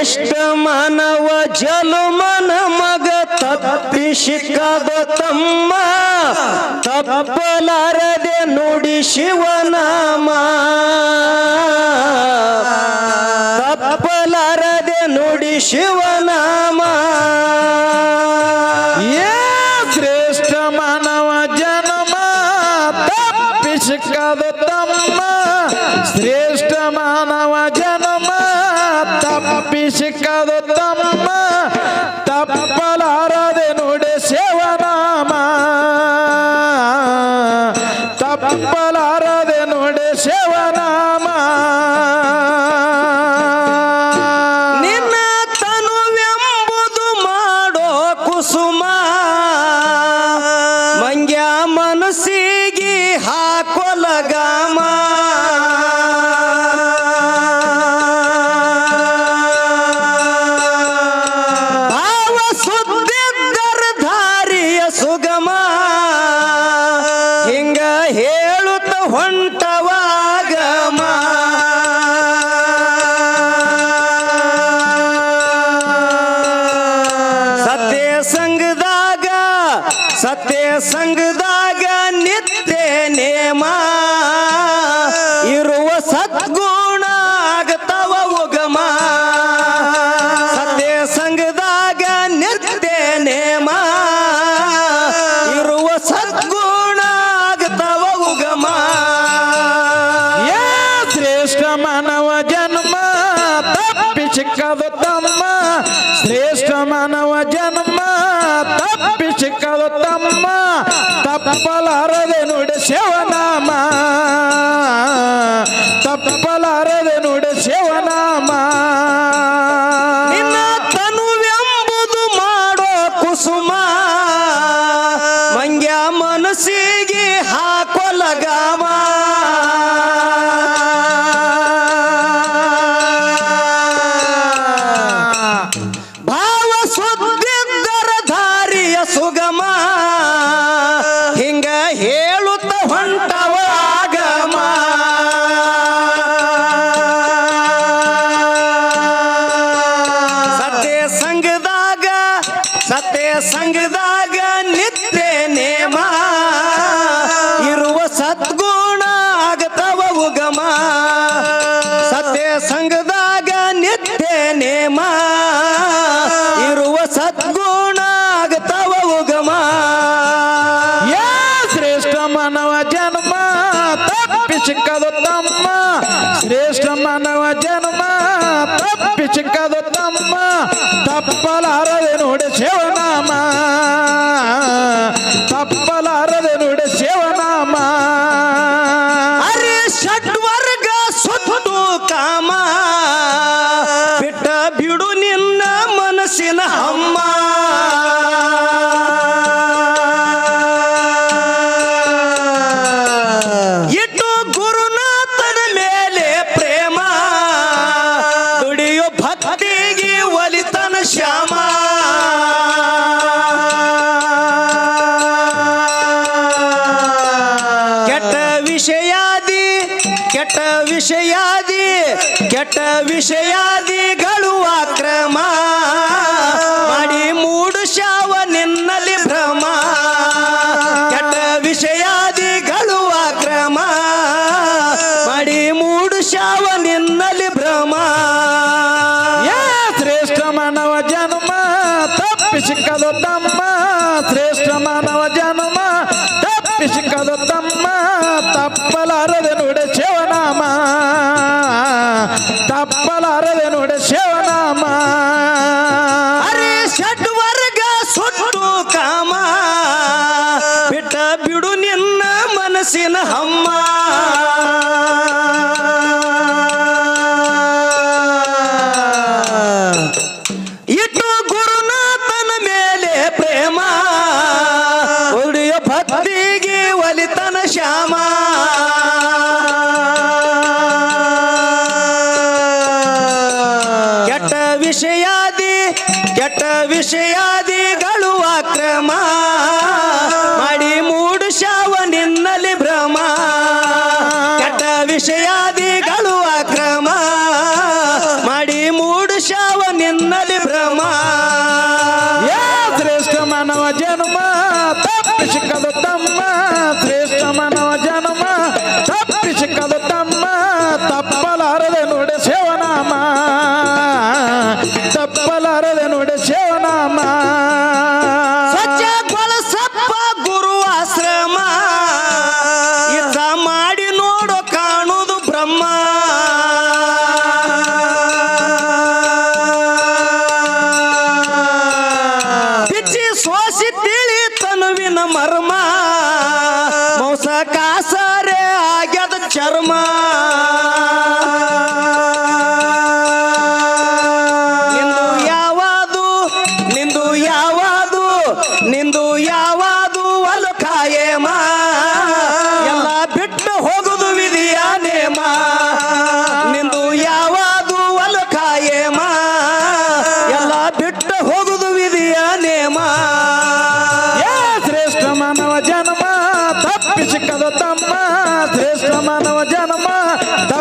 ಶ್ರೇಷ್ಠ ಮಾನವ ಜಲಮನ ಮಗ ತಪ್ಪಿಸಿಕದ ತಮ್ಮ ತಪ್ಪಲಾರದೆ ನುಡಿ ಶಿವನಾಮ ತಪ್ಪಲಾರದೆ ನುಡಿ ಶಿವನಾಮ ಶ್ರೇಷ್ಠ ಮಾನವ ಜನ್ಮ ತಪ್ಪಿಸಿಕದ ತಮ್ಮ ಶ್ರೇಷ್ಠ ಮಾನವ ಜನ್ಮ ತಪ್ಪಿಸಿಕದ ತಮ್ಮ ತಪ್ಪಲಾರದೆ ನುಡಿ ಶಿವನಾಮ ತಪ್ಪಲಾರದೆ ನುಡಿ ಶಿವನಾಮ ನಿನ್ನ ತನುವೆಂಬುದು ಮಾಡೋ ಕುಸುಮ ಮಂಗ್ಯ ಮನಸ್ಸಿಗೆ ಹಾಕೊಲಗಾಮ ಭಾವ ಸುದ್ದಿದ್ದರ ದಾರಿಯ ಸುಗಮ ಹಿಂಗ ಹೇಳುತ್ತ ಹೊಂಟವಾಗಮ ಸತ್ಯ ಸಂಗದಾಗ ನಿತ್ಯ ನೇಮ ಇರುವ ಸದ್ಗುಣ ಆಗತವ ಉಗಮ ಸತ್ಯ ಸಂಗದಾಗ ನಿತ್ಯ ನೇಮ ಇರುವ ಸದ್ಗುಣ ಆಗತವ ಉಗಮ ಶ್ರೇಷ್ಠ ಮಾನವ ಜನ್ಮ ತಪ್ಪಿಸಿಕದ ತಮ್ಮ ಶ್ರೇಷ್ಠ ಮಾನವ ಜನ್ಮ ತಪ್ಪಿಸಿಕದ ತಮ್ಮ ತಪ್ಪಲಾರದೆ ನುಡಿ ಶಿವನಾಮ ತಪ್ಪಲಾರದೆ ನುಡಿ ಶಿವನಾಮ ನಿನ್ನ ತನುವೆಂಬುದು ಮಾಡೋ ಕುಸುಮ ಮಂಗ್ಯ ಮನಸ್ಸಿಗೆ ಹಾಕೊಲಗಾಮ ಭಾವ ಸುದ್ದಿದ್ದರ ದಾರಿಯ ಸುಗಮ ಹಿಂಗ ಹೇಳುತ್ತ ಹೊಂಟವಾಗಮ ಸತ್ಯ ಸಂಗದಾಗ ನಿತ್ಯ ನೇಮ ಇರುವ ಸದ್ಗುಣ ಆಗತವ ಉಗಮ ಸತ್ಯ ಸಂಗದಾಗ ನಿತ್ಯ ನೇಮ ಇರುವ ಸದ್ಗುಣ ಆಗತವ ಉಗಮ ಶ್ರೇಷ್ಠ ಮಾನವ ಜನ್ಮ ತಪ್ಪಿಸಿಕದ ತಮ್ಮ ಶ್ರೇಷ್ಠ ಮಾನವ ಜನ್ಮ ತಪ್ಪಿಸಿಕದ ತಮ್ಮ ತಪ್ಪಲಾರದೆ ನುಡಿ ಶಿವನಾಮ ತಪ್ಪಲಾರದೆ ನುಡಿ ಶಿವನಾಮ ಅರೆ ಷಡ್ವರ್ಗ ಸುತ್ತು ಕಾಮ ಬಿಟ್ಟ ಬಿಡು ನಿನ್ನ ಮನಸ್ಸಿನ ಹಮ್ಮ ಇಟ್ಟು ಗುರುನಾಥನ ಮೇಲೆ ಪ್ರೇಮ ದುಡಿಯೋ ಭಕ್ತಿಗೆ ಒಲಿತನ ಶ್ಯಾಮ ಕೆಟ್ಟ ವಿಷಯಾದಿಗಳು ಅಕ್ರಮ ಮಾಡಿ ಮೂಡುಶಾವ ನಿನ್ನಲ್ಲಿ ಭ್ರಮ ಕೆಟ್ಟ ವಿಷಯಾದಿಗಳು ಅಕ್ರಮ ಮಾಡಿ ಮೂಡುಶಾವ ನಿನ್ನಲ್ಲಿ ಭ್ರಮ ಶ್ರೇಷ್ಠ ಮಾನವ ಜನ್ಮ ತಪ್ಪಿಸಿಕದ ತಮ್ಮ ಶ್ರೇಷ್ಠ ಮಾನವ ಜನ್ಮ ತಪ್ಪಿಸಿಕದ ತಮ್ಮ ತಪ್ಪಲಾರದೆ ನುಡಿ ಶಿವನಾಮ ತಪ್ಪಲಾರದೆ ನುಡಿ ಶಿವನಾಮ ಅರೆ ಷಡ್ವರ್ಗ ಸುಟ್ಟು ಕಾಮ ಬಿಟ್ಟ ಬಿಡು ನಿನ್ನ ಮನಸ್ಸಿನ ಹಮ್ಮ ಇಟ್ಟು ಗುರುನಾಥನ ಮೇಲೆ ಪ್ರೇಮ ಉಳಿಯೋ ಭಕ್ತಿಗೆ ಒಲಿತನ ಶ್ಯಾಮ ಕೆಟ್ಟ ವಿಷಯಾದಿಗಳು ಅಕ್ರಮ ಮಾಡಿ ಮೂಡುಶಾವ ನಿನ್ನಲ್ಲಿ ಭ್ರಮ ಕೆಟ್ಟ ವಿಷಯಾದಿಗಳು ಅಕ್ರಮ ಮಾಡಿ ಮೂಡುಶಾವ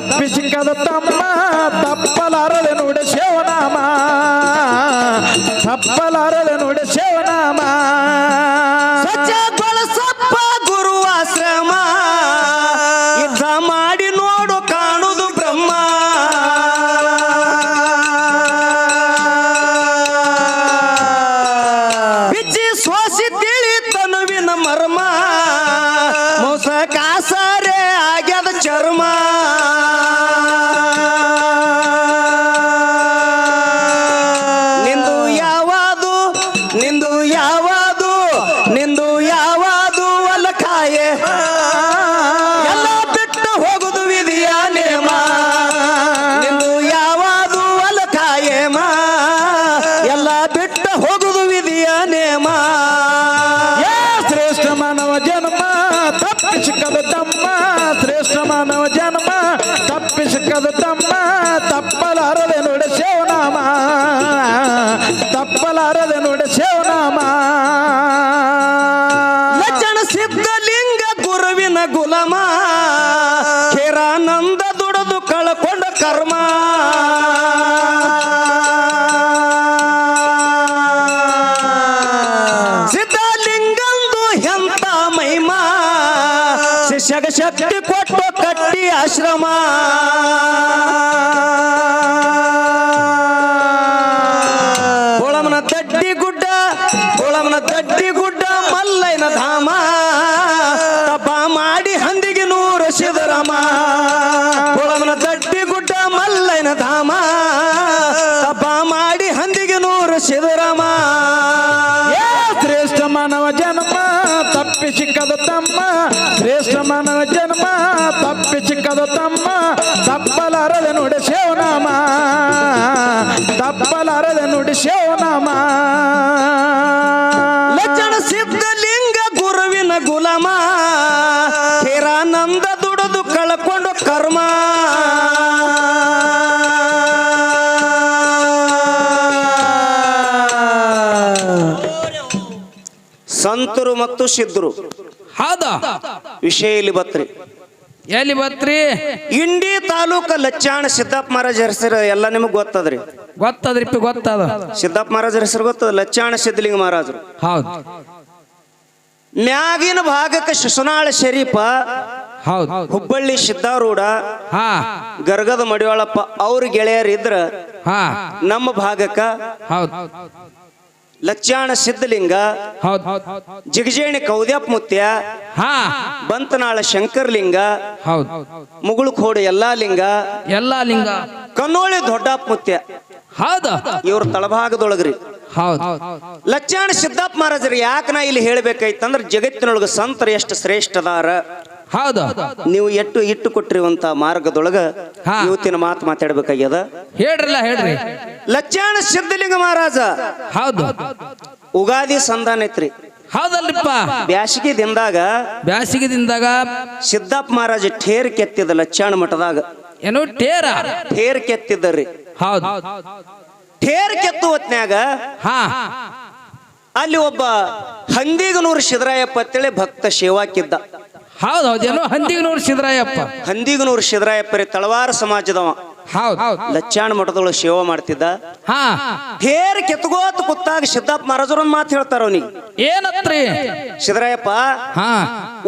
ತಪ್ಪಿ ಸಿಕ್ಕದ ತಮ್ಮ ತಪ್ಪಲಾರದೆ ನುಡಿ ಶಿವನಾಮ ತಪ್ಪಲಾರದೆ ನುಡಿ ಶಿವನಾಮ ಸ್ವಚ್ಛಗೊಳಿಸಪ್ಪ ಗುರುವಾಶ್ರಮ ಯುದ್ಧ ಮಾಡಿ ನೋಡು ಕಾಣುವುದು ಬ್ರಹ್ಮ ಬಿಚ್ಚಿ ಸೋಸಿ ತಿಳಿ ತನುವಿನ ಮರ್ಮ ಮೋಸ ಕಾಸಾರೆ ಆಗ್ಯದ ಚರ್ಮ ನಿಂದು ಯಾವುದು ನಿಂದು ಯಾವುದು ನಿಂದು ಯಾವುದು ಅಲಕಾಯೆ ಎಲ್ಲ ಬಿಟ್ಟು ಹೋಗುದು ವಿಧಿಯ ನೇಮ ನಿಂದು ಯಾವುದು ಅಲಕಾಯೆ ಮಾ ಎಲ್ಲ ಬಿಟ್ಟು ಹೋಗುದು ವಿಧಿಯ ನೇಮ ಶ್ರೇಷ್ಠ ಮಾನವ ಜನ್ಮ ತಪ್ಪಿ ಸಿಕ್ಕದ ತಮ್ಮ ಶ್ರೇಷ್ಠ ಮಾನವ ಜನ್ಮ ತಪ್ಪಿ ಸಿಕ್ಕದ ತಮ್ಮ ತಪ್ಪಲಾರದೆ ನುಡಿ ಶಿವನಾಮ ತಪ್ಪಲಾರದೆ ನುಡಿ ಶಿವನಾಮ ಲಜ್ಜನ ಸಿದ್ಧಲಿಂಗ ಗುರುವಿನ ಗುಲಮ ಖೇರಾನಂದ ದುಡದು ಕಳಕೊಂಡ ಕರ್ಮ ಸಿದ್ಧಲಿಂಗಂದು ಎಂತ ಮಹಿಮ ಶಿಷ್ಯಗ ಶಕ್ತಿ ಕೊಟ್ಟು ಕಟ್ಟಿ ಆಶ್ರಮ ಬೋಳಮನ ದಡ್ಡಿ ಗುಡ್ಡ ಬೋಳಮನ ದಡ್ಡಿ ಗುಡ್ಡ ಮಲ್ಲೈನ ಧಾಮ ತಪ ಮಾಡಿ ಹಂದಿಗೆ ನೂರು ಸಿದರಾಮ ಬೋಳಮನ ದಡ್ಡಿ ಗುಡ್ಡ ಮಲ್ಲೈನ ಧಾಮ ತಪ ಮಾಡಿ ಹಂದಿಗೆ ನೂರು ಸಿದರಾಮ ಶ್ರೇಷ್ಠ ಮಾನವ ಜನ್ಮ ತಪ್ಪಿ ಸಿಕ್ಕದ ತಮ್ಮ ಶ್ರೇಷ್ಠ ಮಾನವ ಜನ್ಮ ತಪ್ಪಿ ಸಿಕ್ಕದ ತಮ್ಮ ತಪ್ಪಲಾರದೆ ನುಡಿ ಶಿವನಾಮ ತಪ್ಪಲಾರದೆ ನುಡಿ ಶಿವನಾಮ ಲಜ್ಜನ ಸಿದ್ಧಲಿಂಗ ಗುರುವಿನ ಗುಲಾಮ ಖೇರಾನಂದ ದುಡದು ಕಳಕೊಂಡು ಕರ್ಮ ಸಂತರು ಮತ್ತು ಸಿದ್ಧರು ಹೌದಾ ವಿಷಯ ಇಲ್ಲಿ ಬತ್ರಿ ಎಲ್ಲಿ ಬತ್ರಿ ಇಂಡಿ ತಾಲೂಕ ಲಚ್ಚಾಣ ಸಿದ್ದಪ್ಪ ಮಹಾರಾಜ ಹೆಸರು ಎಲ್ಲ ನಿಮಗ್ ಗೊತ್ತದ್ರಿ ಗೊತ್ತದ್ರಿಪ್ಪಿ ಗೊತ್ತದ ಸಿದ್ದಪ್ಪ ಮಹಾರಾಜರ ಹೆಸರು ಗೊತ್ತದ ಲಚ್ಚಾಣ ಸಿದ್ಧಲಿಂಗ ಮಹಾರಾಜರು ಹೌದು ಮ್ಯಾಗಿನ ಭಾಗಕ್ಕೆ ಶಿಶುನಾಳ ಶರೀಫ ಹೌದು ಹುಬ್ಬಳ್ಳಿ ಸಿದ್ದಾರೂಢ ಹಾ ಗರ್ಗದ ಮಡಿವಾಳಪ್ಪ ಅವ್ರ ಗೆಳೆಯರ್ ಇದ್ರ ಹಾ ನಮ್ಮ ಭಾಗಕ್ಕ ಹೌದು ಲಚ್ಚಾಣ ಸಿದ್ಧಲಿಂಗ ಹೌದು ಜಿಗಜೇಣಿ ಕೌದ್ಯಪ್ಪ ಮುತ್ಯ ಹಾ ಬಂತನಾಳ ಶಂಕರ್ಲಿಂಗ ಹೌದು ಮುಗುಳುಕೋಡು ಎಲ್ಲಾ ಲಿಂಗ ಎಲ್ಲಾ ಲಿಂಗ ಕನ್ನೋಳಿ ದೊಡ್ಡಪ್ಪ ಮುತ್ಯ ಹೌದು ಇವ್ರ ತಳಭಾಗದೊಳಗ್ರಿ ಹೌದು ಲಚ್ಚಾಣ ಸಿದ್ದಪ್ಪ ಮಹಾರಾಜರು ಯಾಕೆ ನಾ ಇಲ್ಲಿ ಹೇಳ್ಬೇಕಾಯ್ತಂದ್ರ ಜಗತ್ತಿನೊಳಗ ಸಂತರ ಎಷ್ಟು ಶ್ರೇಷ್ಠದಾರ ಹೌದು ನೀವು ಇಟ್ಟು ಕೊಟ್ಟಿರುವಂತ ಮಾರ್ಗದೊಳಗ ಹಾ. ಇವತ್ತಿನ ಮಾತು ಮಾತಾಡ್ಬೇಕಾಗ್ಯದ ಹೇಳ್ರಲ್ಲ ಹೇಳ್ರಿ ಲಚ್ಚಾಣ ಸಿದ್ಧಲಿಂಗ ಮಹಾರಾಜ ಹೌದು ಉಗಾದಿ ಸಂಧಾನ ಐತ್ರಿ ಹೌದಲ್ರಿಪ್ಪ ಬ್ಯಾಸಿಗೆ ದಿನದಾಗ ಬ್ಯಾಸಿಗೆದಿಂದಾಗ ಸಿದ್ದಪ್ಪ ಮಹಾರಾಜ ಠೇರ್ ಕೆತ್ತಿದ ಲಚ್ಚಾಣ ಮಠದಾಗ ಏನು ಟೇರ ಠೇರ್ ಕೆತ್ತಿದ್ದರಿ ಹೌದು ಠೇರ್ ಕೆತ್ತು ಹೊತ್ನ್ಯಾಗ ಹಾ ಅಲ್ಲಿ ಒಬ್ಬ ಹಂದಿಗನೂರು ಶಿದ್ರಾಯಪ್ಪ ಅಂತೇಳಿ ಭಕ್ತ ಸೇವಾಕಿದ್ದ ಹೌದು ಹೌದೇನು ಹಂದಿಗನೂರು ಸಿದ್ರಾಯಪ್ಪ ಹಂದಿಗನೂರು ಶಿದ್ರಾಯಪ್ಪರಿ ತಳವಾರ ಸಮಾಜದವ ಹೌದು ಲಚ್ಚಾಣ ಮಠದೊಳಗೆ ಸೇವಾ ಮಾಡ್ತಿದ್ದ ಹಾ ಠೇರ್ ಕೆತ್ಕೋತ ಕೂತಾಗ ಸಿದ್ದಪ್ಪ ಮಹಾರಾಜರು ಒಂದು ಮಾತು ಹೇಳ್ತಾರ ಅವನಿಗೆ ಏನತ್ರಿ ಶಿದ್ರಾಯಪ್ಪ ಹಾ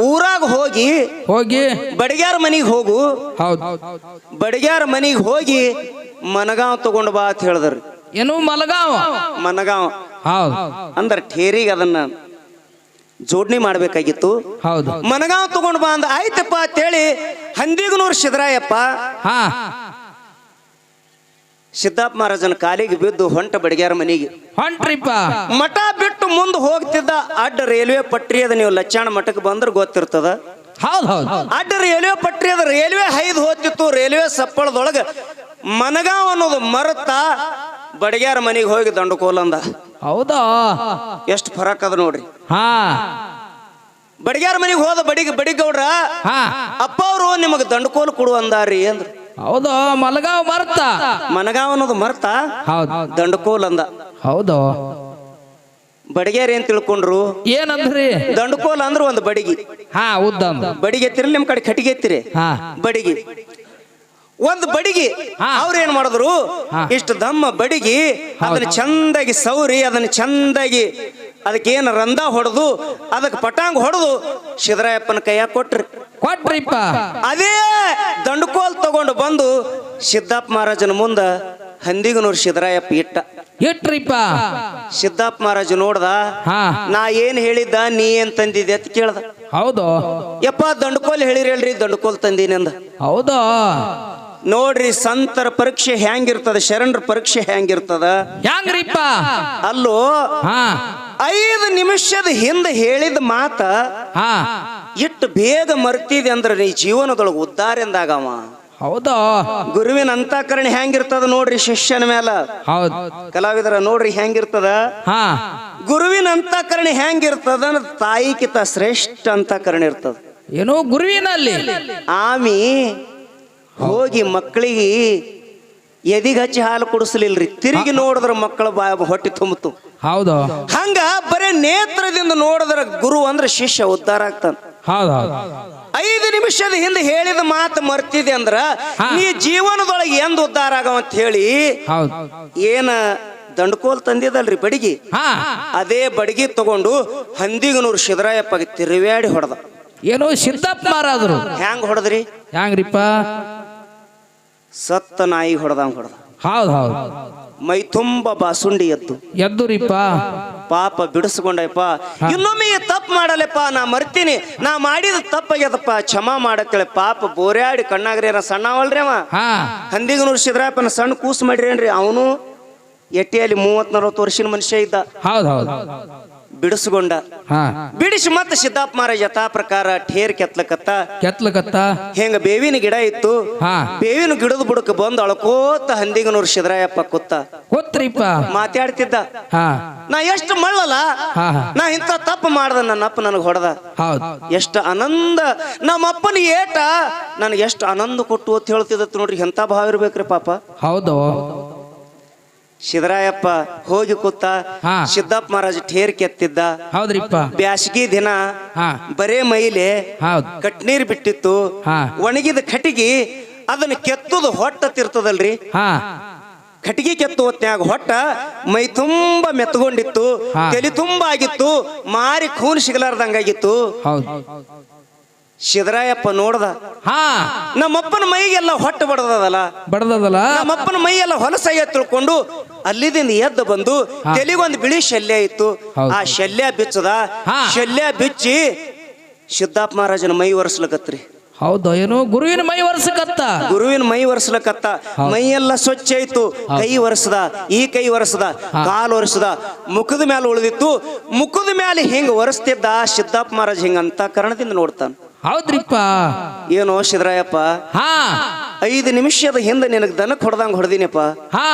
ಊರಾಗ ಹೋಗಿ ಹೋಗಿ ಬಡಿಗ್ಯಾರ ಮನಿಗೆ ಹೋಗು ಹೌದು ಬಡಿಗ್ಯಾರ ಮನಿಗೆ ಹೋಗಿ ಮನಗಾಂವ್ ತಗೊಂಡ್ ಬಾ ಅಂತ ಹೇಳಿದ್ರಿ ಏನು ಮಲಗಾವ ಮನಗಾಂವ್ ಹೌದು ಅಂದ್ರ ಠೇರಿಗೆ ಅದನ್ನ ಜೋಡಣೆ ಮಾಡ್ಬೇಕಾಗಿತ್ತು ಹೌದು ಮನಗಾಂವ್ ತಗೊಂಡ್ ಬಾ ಅಂದ ಆಯ್ತಪ್ಪ ಅಂತೇಳಿ ಹಂದಿಗನೂರು ಶಿದ್ರಾಯಪ್ಪ ಹಾ ಸಿದ್ದಪ್ಪ ಮಹಾರಾಜನ ಕಾಲಿಗೆ ಬಿದ್ದು ಹೊಂಟ ಬಡಿಗ್ಯಾರ ಮನಿಗೆ ಹೊಂಟ್ರಿಪ್ಪ ಮಠ ಬಿಟ್ಟು ಮುಂದೆ ಹೋಗ್ತಿದ್ದ ಅಡ್ಡ ರೈಲ್ವೆ ಪಟ್ರಿ ಅದ ನೀವು ಲಚ್ಚಾಣ ಮಠಕ್ಕೆ ಬಂದ್ರೆ ಗೊತ್ತಿರ್ತದ ಹೌದು ಹೌದು ಅಡ್ಡ ರೈಲ್ವೆ ಪಟ್ರಿ ಅದ ರೈಲ್ವೆ ಹೈದು ಹೋಗ್ತಿತ್ತು ರೈಲ್ವೆ ಸಪ್ಪಳದೊಳಗ ಮನಗಾಂವ್ ಅನ್ನೋದು ಮರತ ಬಡಿಗ್ಯಾರ ಮನಿಗೆ ಹೋಗಿ ದಂಡುಕೋಲ್ ಅಂದ ಹೌದಾ ಎಷ್ಟು ಫರಕ್ ಅದ ನೋಡ್ರಿ ಹಾ ಬಡಿಗ್ಯಾರ ಮನಿಗೆ ಹೋದ ಬಡಿಗೌಡ್ರ ಹಾ ಅಪ್ಪ ಅವರು ನಿಮಗ ದಂಡುಕೋಲು ಕೊಡು ಅಂದಾರಿ ಅಂದ್ರು ಹೌದು ಮಲಗಾವ್ ಮರ್ತ ಮನಗಾಂವ್ ಅನ್ನೋದು ಮರ್ತ ಹೌದು ದಂಡುಕೋಲ್ ಅಂದ ಹೌದು ಬಡಿಗ್ಯಾರ ಏನ್ ತಿಳ್ಕೊಂಡ್ರು ಏನಂದ್ರಿ ದಂಡುಕೋಲ್ ಅಂದ್ರ ಒಂದು ಬಡಿಗಿ ಹಾ ಉದ್ದ ಬಡಿಗೆ ಎತ್ತಿರಿ ನಿಮ್ ಕಡೆ ಕಟ್ಟಿಗೆ ಎತ್ತಿರಿ ಹಾ ಬಡಿಗಿ ಒಂದು ಬಡಿಗಿ ಹಾ. ಅವ್ರ ಏನ್ ಮಾಡಿದ್ರು ಹಾ. ಇಷ್ಟು ದಮ್ಮ ಬಡಿಗಿ ಅದನ್ನ ಚಂದಾಗಿ ಸೌರಿ ಅದನ್ನ ಚಂದಾಗಿ ಅದಕ್ಕೆ ಏನು ರಂಧ ಹೊಡೆದು ಅದಕ್ಕೆ ಪಟಾಂಗ್ ಹೊಡೆದು ಸಿದ್ದರಾಯಪ್ಪನ ಕೈಯಾಗ ಕೊಟ್ರಿ. ಕೊಟ್ರಿಪ್ಪ. ಅದೇ ದಂಡುಕೋಲ್ ತಗೊಂಡು ಬಂದು ಸಿದ್ದಪ್ಪ ಮಹಾರಾಜನ ಮುಂದ ಹಂದಿಗನೂರು ಸಿದ್ದರಾಯಪ್ಪ ಇಟ್ರಿಪ್ಪ. ಸಿದ್ದಪ್ಪ ಮಹಾರಾಜ ನೋಡ್ದ, ಹಾ. ನಾ ಏನ್ ಹೇಳಿದ್ದ ನೀ ಏನ್ ತಂದಿದ್ದೆ ಅಂತ ಕೇಳ್ದ. ಹೌದು. ಯಪ್ಪ ದಂಡುಕೋಲ್ ಹೇಳಿರಿ ದಂಡುಕೋಲ್ ತಂದೀನಿ ಅಂದ. ಹೌದು. ನೋಡ್ರಿ ಸಂತರ ಪರೀಕ್ಷೆ ಹೆಂಗಿರ್ತದ, ಶರಣರ ಪರೀಕ್ಷೆ ಹೆಂಗಿರ್ತದ. ಹ್ಯಾಂಗ್ರಿಪ್ಪ? ಅಲ್ಲೋ ಹಾ 5 ನಿಮಿಷದ ಹಿಂದೆ ಹೇಳಿದ ಮಾತ ಹಾ ಇಟ್ಟು ಬೇಗ ಮರ್ತಿದೆ ಅಂದ್ರೆ ನೀ ಜೀವನದೊಳಗೆ ಉದ್ಧಾರ ಎಂದಾಗವ. ಹೌದು. ಗುರುವಿನ ಅಂತಃಕರಣ ಹೆಂಗಿರ್ತದ ನೋಡ್ರಿ ಶಿಷ್ಯನ ಮೇಲ. ಹೌದು. ಕಲಾವಿದರ ನೋಡ್ರಿ ಹೆಂಗಿರ್ತದ. ಹಾ ಗುರುವಿನ ಅಂತಃಕರಣ ಹೆಂಗಿರ್ತದ ಅಂದ್ರೆ ತಾಯಿಕಿತ ಶ್ರೇಷ್ಠ ಅಂತಃಕರಣ ಇರ್ತದ. ಏನೋ ಗುರುವಿನಲ್ಲಿ ಆಮಿ ಹೋಗಿ ಮಕ್ಕಳಿಗೆ ಎದಿಗೆ ಹಚ್ಚಿ ಹಾಲು ಕುಡಿಸ್ಲಿಲ್ರಿ, ತಿರುಗಿ ನೋಡಿದ್ರ ಮಕ್ಕಳ ಹೊಟ್ಟೆ ತುಂಬಿತು. ಹೌದು. ಹಂಗ ಬರೇ ನೇತ್ರದಿಂದ ನೋಡಿದ್ರ ಗುರು ಅಂದ್ರೆ ಶಿಷ್ಯ ಉದ್ಧಾರ ಆಗ್ತಾನ. ಹೌದು. 5 ನಿಮಿಷದ ಹಿಂದೆ ಹೇಳಿದ ಮಾತು ಮರ್ತಿದೆ ಅಂದ್ರ ನೀ ಜೀವನದೊಳಗೆ ಎಂದ ಉದ್ಧಾರ ಆಗವಂತ ಹೇಳಿ ಹೌದು. ಏನ ದಂಡಕೋಲ್ ತಂದಿದಲ್ರಿ ಬಡಿಗಿ, ಹಾ ಅದೇ ಬಡಿಗಿ ತಗೊಂಡು ಹಂದಿಗನೂರು ಸಿದ್ದರಾಯಪ್ಪಗೆ ತಿರುವ್ಯಾಡಿ ಹೊಡೆದ. ಏನೋ ಸಿದ್ದಪ್ಪ ಮಾರಾದ್ರು. ಹ್ಯಾಂಗ ಹೊಡೆದ್ರಿ? ಹ್ಯಾಂಗ್ರಿಪ್ಪ? ಸತ್ತ ನಾಯಿ ಹೊಡೆದಂಗ ಹೊಡೆದ. ಹೌದು. ಹೌದು. ಮೈ ತುಂಬ ಬಾಸುಂಡಿ ಎದ್ದುರಿಪ್ಪ. ಪಾಪ ಬಿಡಿಸ್ಕೊಂಡಪ್ಪ, ಇನ್ನೊಮ್ಮೆ ತಪ್ಪು ಮಾಡಲ್ಲಪ್ಪ, ನಾ ಮರ್ತೀನಿ, ನಾ ಮಾಡಿದ ತಪ್ಪಾಗ್ಯದಪ್ಪ, ಕ್ಷಮಾ ಮಾಡತ್ತೇಳಿ ಪಾಪ ಬೋರ್ಯಾಡಿ ಕಣ್ಣಾಗ್ರಿ ಸಣ್ಣವಲ್ರಿ ಅವ. ಹಾ ಹಂದಿಗನೂರು ಸಿದ್ದರಾಯಪ್ಪನ ಸಣ್ಣ ಕೂಸು ಮಾಡ್ರೇನ್ರಿ, ಅವನು ಎಟ್ಟಿಯಲ್ಲಿ 30-40 ವರ್ಷದ ಮನುಷ್ಯ ಇದ್ದ. ಹೌದು. ಹೌದು. ಬಿಡಿಸ್ಕೊಂಡ. ಹಾ ಬಿಡಿಸಿ ಮತ್ತೆ ಸಿದ್ದಪ್ಪ ಮಹಾರಾಜ ಯಥಾ ಪ್ರಕಾರ ಠೇರ್ ಕೆತ್ಲಕತ್ತ ಹೆಂಗ ಬೇವಿನ ಗಿಡ ಇತ್ತು, ಹಾ ಬೇವಿನ ಗಿಡದ ಬುಡಕ್ಕೆ ಬಂದು ಅಳ್ಕೋತ ಹಂದಿಗನೂರು ಸಿದ್ದರಾಯಪ್ಪ ಕೂತ್ರಿಪ್ಪ. ಮಾತಾಡ್ತಿದ್ದ. ಹಾ ನಾ ಎಷ್ಟು ಮಳ್ಳಲ್ಲ, ಹಾ ನಾ ಇಂಥ ತಪ್ಪು ಮಾಡ್ದ, ನನ್ನ ಅಪ್ಪ ನನಗೆ ಹೊಡೆದ. ಹೌದು. ಎಷ್ಟು ಆನಂದ ನಮ್ಮಪ್ಪನ ಏಟ ನನಗೆ ಎಷ್ಟು ಆನಂದ ಕೊಟ್ಟು ಅಂತ ಹೇಳ್ತಿದ್ದ ನೋಡ್ರಿ, ಎಂತ ಭಾವ ಇರ್ಬೇಕ್ರಿ ಪಾಪ. ಹೌದು. ಸಿದ್ದರಾಯಪ್ಪ ಹೋಗಿ ಕೂತ, ಹಾ. ಸಿದ್ದಪ್ಪ ಮಹಾರಾಜ ಠೇರ್ ಕೆತ್ತಿದ್ದ. ಹೌದ್ರಿಪ್ಪ. ಬ್ಯಾಸಗಿ ದಿನ ಹಾ ಬರೇ ಮೈಲೆ ಹೌದು. ಕಟ್ನೀರ್ ಬಿಟ್ಟಿತ್ತು. ಹಾ ಒಣಗಿದ ಕಟಿಗಿ ಅದನ್ನ ಕೆತ್ತುದು ಹೊಟ್ಟ ತಿರ್ತದಲ್ರಿ, ಹಾ ಕಟಿಗಿ ಕೆತ್ತು ಹೊತ್ನ್ಯಾಗ ಹೊಟ್ಟ ಮೈ ತುಂಬಾ ಮೆತ್ತಗೊಂಡಿತ್ತು, ಹಾ. ತಲೆ ತುಂಬಾ ಆಗಿತ್ತು, ಮಾರಿ ಖೂನ್ ಸಿಗಲಾರ್ದಂಗಾಗಿತ್ತು. ಹೌದು. ಸಿದ್ದರಾಯಪ್ಪ ನೋಡ್ದ, ಹಾ ನಮ್ಮಪ್ಪನ ಮೈಗೆಲ್ಲ ಹೊಟ್ಟ ಬಡದಲ್ಲ, ಬಡದಲ್ಲ. ನಮ್ಮಪ್ಪನ ಮೈಯೆಲ್ಲ ಹೊಲಸಾಗಿ ತಿಳ್ಕೊಂಡು ಅಲ್ಲಿದಿಂದ ಎದ್ದು ಬಂದು ತೆಲಿಗೊಂದು ಬಿಳಿ ಶಲ್ಯ ಇತ್ತು, ಹೌದು. ಆ ಶಲ್ಯ ಬಿಚ್ಚದ. ಹಾ. ಶಲ್ಯ ಬಿಚ್ಚಿ ಸಿದ್ದಪ್ಪ ಮಹಾರಾಜನ ಮೈ ಒರೆಸ್ಲಕತ್ರಿ. ಹೌದು. ಏನೋ ಗುರುವಿನ ಮೈ ವರ್ಷಕತ್ತ. ಗುರುವಿನ ಮೈ ಒರೆಸ್ಲಕತ್ತ. ಮೈಯೆಲ್ಲ ಸ್ವಚ್ಛ ಇತ್ತು. ಕೈ ಒರೆಸದ, ಈ ಕೈ ಒರೆಸದ, ಕಾಲು ಒರೆಸದ, ಮುಖದ ಮೇಲೆ ಉಳಿದಿತ್ತು. ಮುಖದ ಮೇಲೆ ಹಿಂಗ ಒರೆಸ್ತಿದ್ದ ಸಿದ್ದಪ್ಪ ಮಹಾರಾಜ್ ಹಿಂಗ ಅಂತ ಕರ್ಣದಿಂದ ನೋಡ್ತಾನ. ಹೌದ್ರಿಪ್ಪ. ಏನೋ ಸಿದ್ದರಾಯಪ್ಪ, ಹಾ 5 ನಿಮಿಷದ ಹಿಂದೆ ನಿನಗೆ ದನಕ್ಕೆ ಹೊಡೆದಂಗ ಹೊಡೆದಿನಪ್ಪ, ಹಾ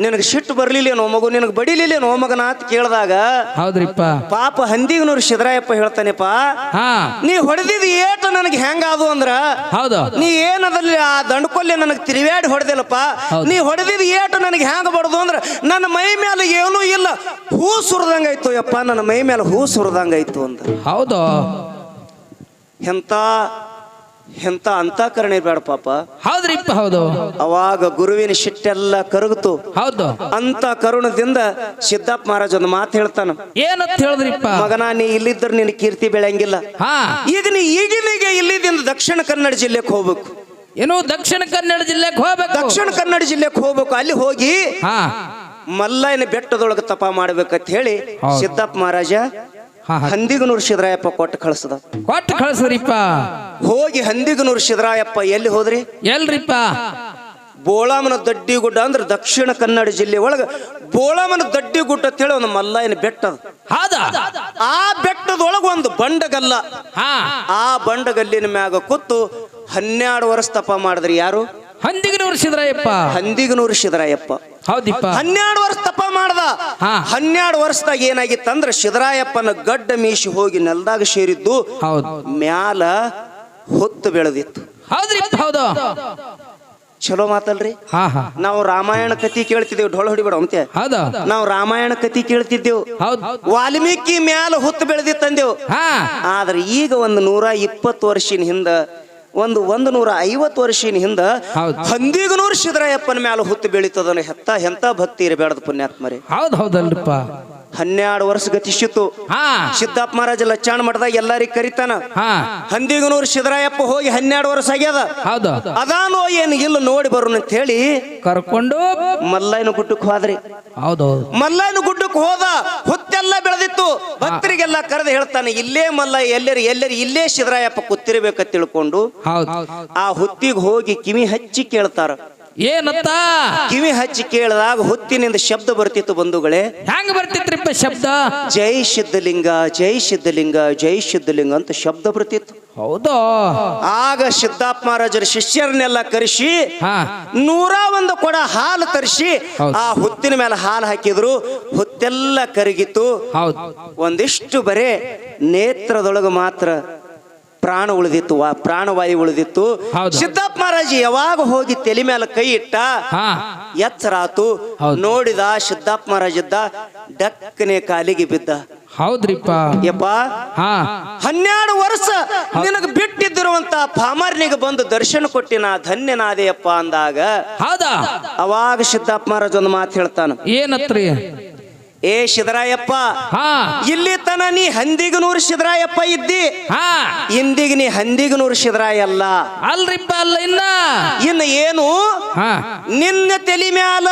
ನಿನಗೆ ಸಿಟ್ಟು ಬರ್ಲಿಲ್ಲೇನೋ ಮಗು, ನಿನಗೆ ಬಡಿಲಿಲ್ಲೇನೋ ಮಗನ ಅಂತ ಕೇಳಿದಾಗ ಹೌದ್ರಿಪ್ಪ. ಪಾಪ ಹಂದಿಗನೂರು ಸಿದ್ದರಾಯಪ್ಪ ಹೇಳ್ತಾನೆಪ್ಪ, ಹಾ ನೀ ಹೊಡೆದಿದ್ ಏಟ ನನಗೆ ಹೆಂಗಾದು ಅಂದ್ರ, ಹೌದು. ನೀ ಏನದಲ್ಲಿ ಆ ದಂಡಕೊಲ್ಲೆ ನನಗೆ ತಿರುವ್ಯಾಡಿ ಹೊಡೆದಿಲ್ಲಪ್ಪ, ನೀ ಹೊಡೆದಿದ್ ಏಟ ನನಗೆ ಹೆಂಗ ಬಡದು ಅಂದ್ರ ನನ್ನ ಮೈ ಮೇಲೆ ಏನೂ ಇಲ್ಲ, ಹೂ ಸುರಿದಂಗಾಯ್ತು ಯಪ್ಪ, ನನ್ನ ಮೈ ಮೇಲೆ ಹೂ ಸುರಿದಂಗಾಯ್ತು ಅಂದ. ಹೌದು. ಎಂತ ಎಂತ ಅಂತಃಕರಣೆ ಬೇಡ ಪಾಪ. ಹೌದ್ರಿಪ್ಪ. ಹೌದು. ಅವಾಗ ಗುರುವಿನ ಶಿಟ್ಟೆಲ್ಲ ಕರಗುತ್ತು. ಹೌದು. ಅಂತ ಕರುಣದಿಂದ ಸಿದ್ದಪ್ಪ ಮಹಾರಾಜ್ ಒಂದು ಮಾತು ಹೇಳ್ತಾನ, ಏನಂತ ಹೇಳಿದ್ರಿಪ್ಪ? ಮಗನ ನೀ ಇಲ್ಲಿದ್ದರೆ ನಿನ್ನ ಕೀರ್ತಿ ಬೆಳೆಯಂಗಿಲ್ಲ. ಹಾ ಈಗ ನೀ ಈಗಿನೀಗ ಇಲ್ಲಿದಿಂದ ದಕ್ಷಿಣ ಕನ್ನಡ ಜಿಲ್ಲೆಗೆ ಹೋಗ್ಬೇಕು. ಏನು ದಕ್ಷಿಣ ಕನ್ನಡ ಜಿಲ್ಲೆಗೆ ಹೋಗ್ಬೇಕು? ದಕ್ಷಿಣ ಕನ್ನಡ ಜಿಲ್ಲೆಗೆ ಹೋಗ್ಬೇಕು. ಅಲ್ಲಿ ಹೋಗಿ ಹಾ ಮಲ್ಲಯ್ಯನ ಬೆಟ್ಟದೊಳಗೆ ತಪ ಮಾಡ್ಬೇಕಂತ ಹೇಳಿ ಸಿದ್ದಪ್ಪ ಮಹಾರಾಜ ಹಾ ಹಂದಿಗನೂರು ಸಿದ್ದರಾಯಪ್ಪ ಕೊಟ್ಟು ಕಳಿಸದ. ಕೊಟ್ಟು ಕಳಿಸ್ರಿಪ್ಪ. ಹೋಗಿ ಹಂದಿಗನೂರು ಸಿದ್ದರಾಯಪ್ಪ ಎಲ್ಲಿ ಹೋದ್ರಿ? ಎಲ್ರಿಪ್ಪ? ಬೋಳಾಮನ ದಡ್ಡಿ ಗುಡ್ಡ ಅಂದ್ರೆ ದಕ್ಷಿಣ ಕನ್ನಡ ಜಿಲ್ಲೆ ಒಳಗ ಬೋಳಾಮನ ದಡ್ಡಿ ಗುಡ್ಡ ಅಂತ ಹೇಳಿ ಒಂದು ಮಲ್ಲಯ್ಯನ ಬೆಟ್ಟ. ಆ ಬೆಟ್ಟದೊಳಗ ಒಂದು ಬಂಡಗಲ್ಲ. ಆ ಬಂಡಗಲ್ಲಿನ ಮ್ಯಾಗ ಕೂತು 12 ವರ್ಷ ತಪ ಮಾಡಿದ್ರಿ. ಯಾರು? ಹಂದಿಗನೂರು ಸಿದ್ದರಾಯಪ್ಪ. ಹಂದಿಗನೂರು ಸಿದ್ದರಾಯಪ್ಪ. ಹೌದಿಪ್ಪ. 12 ವರ್ಷ ತಪ ಮಾಡ್ದ. 12 ವರ್ಷದಾಗ ಏನಾಗಿತ್ತಂದ್ರ ಸಿದ್ದರಾಯಪ್ಪನ ಗಡ್ಡ ಮೀಸಿ ಹೋಗಿ ನೆಲದಾಗ ಸೇರಿದ್ದು, ಮ್ಯಾಲ ಹೊತ್ತು ಬೆಳೆದಿತ್ತು. ಹೌದ್ರಿಪ್ಪ. ಹೌದು. ಚಲೋ ಮಾತಲ್ರಿ. ನಾವು ರಾಮಾಯಣ ಕಥೆ ಕೇಳ್ತಿದ್ದೇವು, ಢೋಳ ಹೊಡಿಬೇಡ ಅಂತೆ. ನಾವು ರಾಮಾಯಣ ಕಥೆ ಕೇಳ್ತಿದ್ದೆವು, ವಾಲ್ಮೀಕಿ ಮ್ಯಾಲ ಹುತ್ತು ಬೆಳೆದಿತ್ತಂದೆವು. ಆದ್ರೆ ಈಗ ಒಂದು 120 ವರ್ಷಿನ ಹಿಂದ ಒಂದು 150 ವರ್ಷಿನ ಹಿಂದ ಹೌದು. ಹಂದಿಗನೂರು ಸಿದ್ದರಾಯಪ್ಪನ ಮ್ಯಾಲ ಹುತ್ತು ಬೀಳಿತದನ ಎಂತ ಭಕ್ತಿ ಇರಬೇಡದ ಪುಣ್ಯಾತ್ಮರೇ. ಹೌದಲ್ರಿಪ್ಪ. 12 ವರ್ಷ ಗತಿಸಿತು. ಹಾ ಸಿದ್ದಪ್ಪ ಮಹಾರಾಜ ಲಚ್ಚಾಣ ಮಠದಾಗ ಎಲ್ಲಾರಿಗ ಕರಿತಾನ. ಹಾ ಹಂದಿಗನೂರು ಸಿದ್ದರಾಯಪ್ಪ ಹೋಗಿ 12 ವರ್ಷ ಆಗ್ಯದ. ಹೌದು. ಅದಾನೋ ಏನು ಇಲ್ಲ ನೋಡಿ ಬರೋಣ ಅಂತ ಹೇಳಿ ಕರ್ಕೊಂಡು ಮಲ್ಲಯ್ಯನ ಗುಡ್ಡಕ್ಕೆ ಹೋದ್ರಿ. ಹೌದೌದು. ಮಲ್ಲಯ್ಯನ ಗುಡ್ಡಕ್ಕೆ ಹೋದ, ಹುತ್ತೆಲ್ಲ ಬೆಳೆದಿತ್ತು. ಭಕ್ತರಿಗೆಲ್ಲ ಕರೆದು ಹೇಳ್ತಾನೆ, ಇಲ್ಲೇ ಮಲ್ಲಯ್ಯ ಎಲ್ಲರಿ ಇಲ್ಲೇ ಸಿದ್ದರಾಯಪ್ಪ ಕೂತಿರ್ಬೇಕಂತ ತಿಳ್ಕೊಂಡು ಹೌದು. ಆ ಹುತ್ತಿಗೆ ಹೋಗಿ ಕಿವಿ ಹಚ್ಚಿ ಕೇಳ್ತಾರ. ಏನತ್ತ ಕಿವಿ ಹಚ್ಚಿ ಕೇಳಿದಾಗ ಹುತ್ತಿನಿಂದ ಶಬ್ದ ಬರ್ತಿತ್ತು ಬಂಧುಗಳೇ. ಹೆಂಗ ಬರ್ತಿತ್ರಿಪ್ಪ ಶಬ್ದ? ಜೈ ಸಿದ್ಧಲಿಂಗ, ಜೈ ಸಿದ್ಧಲಿಂಗ, ಜೈ ಸಿದ್ಧಲಿಂಗ ಅಂತ ಶಬ್ದ ಬರ್ತಿತ್ತು. ಹೌದು. ಆಗ ಸಿದ್ದಪ್ಪ ಮಹಾರಾಜರ ಶಿಷ್ಯರನ್ನೆಲ್ಲ ಕರೆಸಿ 101 ಕೊಡ ಹಾಲು ತರಿಸಿ ಆ ಹುತ್ತಿನ ಮೇಲೆ ಹಾಲು ಹಾಕಿದ್ರು. ಹುತ್ತೆಲ್ಲ ಕರಗಿತು. ಹೌದು. ಒಂದಿಷ್ಟು ಬರೇ ನೇತ್ರದೊಳಗೆ ಮಾತ್ರ ಪ್ರಾಣ ಉಳಿದಿತ್ತು, ಪ್ರಾಣವಾಯು ಉಳಿದಿತ್ತು. ಸಿದ್ದಪ್ಪ ಮಹಾರಾಜ್ ಯಾವಾಗ ಹೋಗಿ ತಲೆ ಮೇಲೆ ಕೈ ಇಟ್ಟ, ಎಚ್ಚರಾತು. ನೋಡಿದ ಸಿದ್ದಪ್ಪ ಮಹಾರಾಜ್ ಇದ್ದ, ಡಕ್ಕನೆ ಕಾಲಿಗೆ ಬಿದ್ದ. ಹೌದ್ರಿಪ್ಪ. ಯಪ್ಪ 12 ವರ್ಷ ನಿನಗ ಬಿಟ್ಟಿದ್ದಿರುವಂತ ಪಾಮರ್ನಿಗೆ ಬಂದು ದರ್ಶನ ಕೊಟ್ಟಿನ, ಧನ್ಯನಾದೆಯಪ್ಪ ಅಂದಾಗ ಹೌದಾ ಅವಾಗ ಸಿದ್ದಪ್ಪ ಮಹಾರಾಜ್ ಒಂದು ಮಾತು ಹೇಳ್ತಾನ. ಏನತ್ರಿ? ಏ ಸಿದ್ದರಾಯಪ್ಪ, ಇಲ್ಲಿ ತನ ನೀ ಹಂದಿಗನೂರು ಸಿದ್ದರಾಯಪ್ಪ ಇದ್ದಿ, ಇಂದಿಗೆ ನೀ ಹಂದಿಗನೂರು ಸಿದ್ದರಾಯ ಅಲ್ಲ. ಅಲ್ರಿಪ್ಪ, ಅಲ್ಲ. ಇನ್ನು ಏನು ನಿನ್ನ ತಲೆ ಮ್ಯಾಲ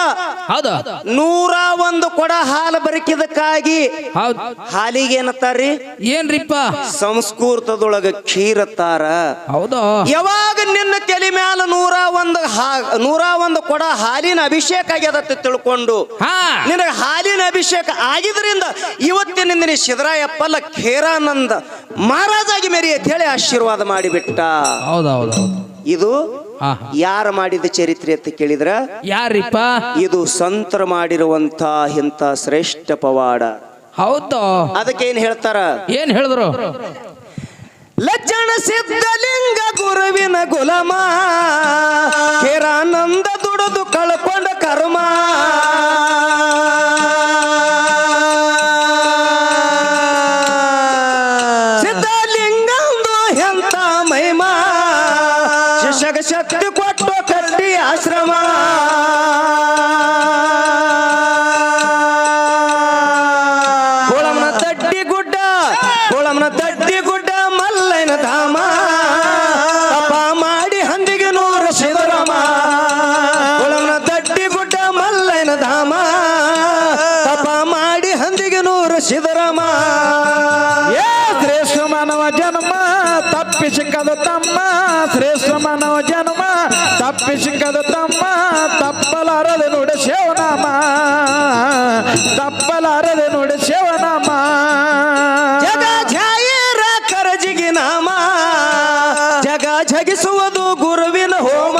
101 ಕೊಡ ಹಾಲು ಬರಕಿದಕ್ಕಾಗಿ ಹಾಲಿಗೆ ಏನತ್ತಾರ್ರಿ? ಏನ್ರಿಪ್ಪ? ಸಂಸ್ಕೃತದೊಳಗ ಕ್ಷೀರತ್ತಾರ. ಹೌದು. ಯಾವಾಗ ನಿನ್ನ ತಲೆ ಮ್ಯಾಲ 101 ಕೊಡ ಹಾಲಿನ ಅಭಿಷೇಕ ಆಗ್ಯದತ್ತ ತಿಳ್ಕೊಂಡು ನಿನಗ ಹಾಲಿನ ಅಭಿಷೇಕ ಆಗಿದ್ರಿಂದ ಇವತ್ತಿನಿಂದ ನೀ ಸಿದ್ದರಾಯಪ್ಪಲ್ಲ ಖೇರಾನಂದ ಮಹಾರಾಜಾಗಿ ಮೇರಿ ಅಂತ ಹೇಳಿ ಆಶೀರ್ವಾದ ಮಾಡಿಬಿಟ್ಟ. ಹೌದೌದು. ಇದು ಯಾರು ಮಾಡಿದ ಚರಿತ್ರೆ ಅಂತ ಕೇಳಿದ್ರ ಯಾರಿಪ್ಪ? ಇದು ಸಂತರ ಮಾಡಿರುವಂತ ಇಂಥ ಶ್ರೇಷ್ಠ ಪವಾಡ. ಹೌದು. ಅದಕ್ಕೆ ಏನ್ ಹೇಳ್ತಾರ? ಏನ್ ಹೇಳಿದ್ರು? ಲಜ್ಜಣ ಸಿದ್ಧಲಿಂಗ ಗುರುವಿನ ಗುಲಾಮ, ಖೇರಾನಂದ ದುಡಿದು ಕಳ್ಕೊಂಡ ಕರ್ಮ. ಸಿದ್ಧಲಿಂಗಂದು ಎಂತ ಮಹಿಮಾ, ಶಿಷ್ಯಗ ಶಕ್ತಿ ಕೊಟ್ಟು ಕಟ್ಟಿ ಆಶ್ರಮ. ಗೋಳಮ್ಮನ ತಡ್ಡಿ ಗುಡ್ಡ, ಗೋಳಮ್ಮನ ತಡ್ಡಿ ಗುಡ್ಡ ಮಲ್ಲಯ್ಯನ ಧಾಮ. ತಪ ಮಾಡಿ ಹಂದಿಗನೂರು ಸಿದ್ದರಾಮ. ಗೋಳಮ್ಮನ ತಡ್ಡಿ ಗುಡ್ಡ ಮಲ್ಲಯ್ಯನ ಧಾಮ. ತಪ ಮಾಡಿ ಹಂದಿಗನೂರು ಸಿದ್ದರಾಮ. ಶ್ರೇಷ್ಠ ಮಾನವ ಜನ್ಮ ತಪ್ಪಿ ಸಿಕ್ಕದು ತಮ್ಮ, ಶ್ರೇಷ್ಠ ಮಾನವ ಜನ್ಮ ತಪ್ಪಿ ಸಿಕ್ಕದು ತಮ್ಮ. ತಪ್ಪಲಾರದೆ ನೋಡಿ ಶಿವನಾಮ, ತಪ್ಪಲಾರದೆ ನೋಡಿ ಶಿವನಾಮ. ಜಗ ಜಾಯಿರ ಕರಜಿಗಿ ನಾಮ, ಜಗ ಜಗಿಸುವುದು ಗುರುವಿನ ಹೋಮ.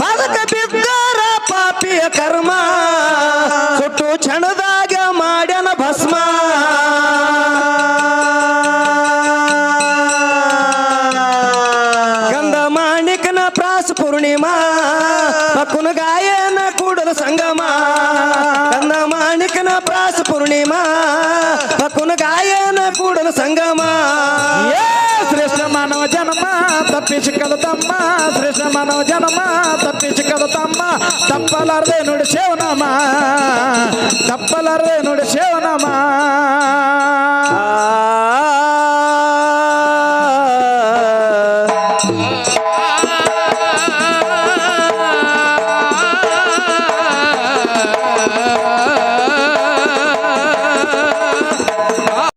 ಪದಕ ಬಿದ್ದರ ಪಾಪಿಯ ಕರ್ಮ, ಸುಟ್ಟು ಕ್ಷಣದಾಗ ಮಾಡ್ಯನ ಭಸ್ಮ. ಗಂಧ ಮಾಣಿಕನ ಪ್ರಾಸ ಪೂರ್ಣಿಮಾ, ಪಕ್ಕುನ ಗಾಯನ ಕೂಡಲ ಸಂಗಮ. ಗಂಧ ಮಾಣಿಕನ ಪ್ರಾಸ ಪೂರ್ಣಿಮಾ, ಪಕ್ಕುನ ಗಾಯನ ಕೂಡಲ ಸಂಗಮ. ಶ್ರೇಷ್ಠ ಮಾನವ ಜನ್ಮ ತಪ್ಪಿ ಸಿಕ್ಕದು ತಮ್ಮ, ಶ್ರೇಷ್ಠ ಮಾನವ ಜನ್ಮ ತಪ್ಪಿ ಸಿಕ್ಕದು ತಮ್ಮ. ತಪ್ಪಲಾರದೆ ನೋಡಿ ಶಿವನಾಮ, ತಪ್ಪಲಾರದೆ ನೋಡಿ ಶಿವನಾಮ.